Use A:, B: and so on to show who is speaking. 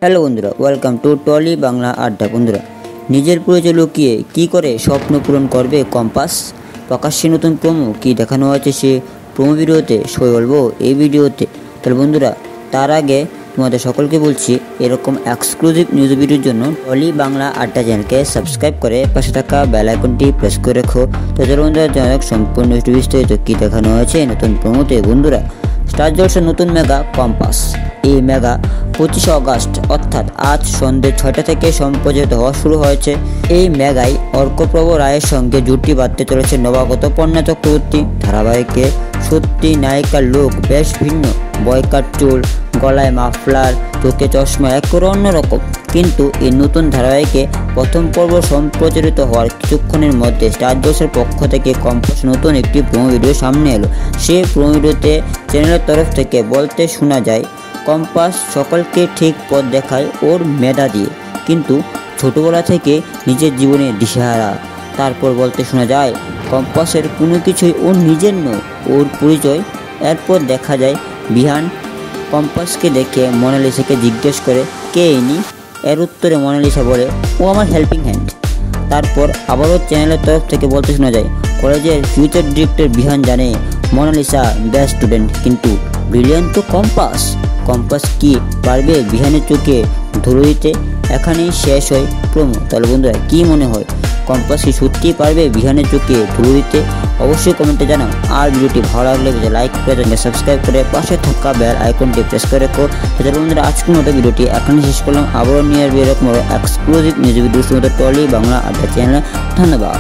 A: Hello বন্ধুরা, welcome to trolley Bangla আড্ডা। বন্ধুরা, নিজের পরিচয় লুকিয়ে কী করে স্বপ্ন পূরণ করবে কম্পাস? প্রকাশ্যে নতুন প্রোমো কী দেখানো হয়েছে সে প্রোমো ভিডিওতে সই বলবো এই ভিডিওতে। তাহলে বন্ধুরা, তার আগে তোমাদের সকলকে বলছি, এরকম এক্সক্লুসিভ নিউজ ভিডিওর জন্য টলি বাংলা আড্ডা চ্যানেলকে সাবস্ক্রাইব করে পাশে থাকা বেল আইকনটি প্রেস করে রেখো। তো চলো বন্ধুরা, সম্পূর্ণ বিস্তারিত কী দেখানো হয়েছে নতুন প্রোমোতে। বন্ধুরা, স্টার জলসের নতুন মেগা কম্পাস, এই মেগা 25 অগাস্ট অর্থাৎ আজ সন্ধ্যে 6টা থেকে সম্প্রচারিত হওয়া শুরু হয়েছে। এই মেগায় অর্কপ্রভ রায়ের সঙ্গে জুটি বাঁধতে চলেছে নবাগত পর্ণা চক্রবর্তী। ধারাবাহিকে সত্যি নায়িকার লুক বেশ ভিন্ন, বয়কাট চুল, গলায় মাফলার, চোখে চশমা একেবারে অন্যরকম। কিন্তু এই নতুন ধারাবাহিকে প্রথম পর্ব সম্প্রচারিত হওয়ার কিছুক্ষণের মধ্যে স্টার জলসের পক্ষ থেকে কম্পাস নতুন একটি প্রোমো ভিডিও সামনে এলো। সেই প্রোমো ভিডিওতে চ্যানেলের তরফ থেকে বলতে শোনা যায়, কম্পাস সকলকে ঠিক পথ দেখায় ওর মেধা দিয়ে, কিন্তু ছোটবেলা থেকে নিজের জীবনে দিশেহারা। তারপর বলতে শোনা যায়, কম্পাসের কোনো কিছুই ওর নিজের নয়, ওর পরিচয়। এরপর দেখা যায় বিহান কম্পাসকে দেখে মোনালিসাকে জিজ্ঞেস করে, কে ইনি? এর উত্তরে মোনালিসা বলে, ও আমার হেল্পিং হ্যান্ড। তারপর আবারও চ্যানেলের তরফ থেকে বলতে শোনা যায়, কলেজের ফিউচার ডিরেক্টর বিহান জানে মোনালিসা বেস্ট স্টুডেন্ট, কিন্তু ব্রিলিয়ান্ট তো কম্পাস। কম্পাস কি পারবে বিহানের চোখে ধুলো দিতে? এখানেই শেষ হয় প্রোমো। তাহলে বন্ধুরা, কী মনে হয়, কম্পাস কি সত্যিই পারবে বিহানের চোখে ধুলো দিতে? অবশ্যই কমেন্টে জানাও। আর ভিডিওটি ভালো লাগলে লাইক করে সাবস্ক্রাইব করে পাশে থাকা বেল আইকনটি প্রেস করে রেখো। তাহলে বন্ধুরা, আজকের মতো ভিডিওটি এখানে শেষ করলাম। আবারও নিয়ে আসবে এরকম exclusive news video Tolly Bangla Adda চ্যানেলে। ধন্যবাদ।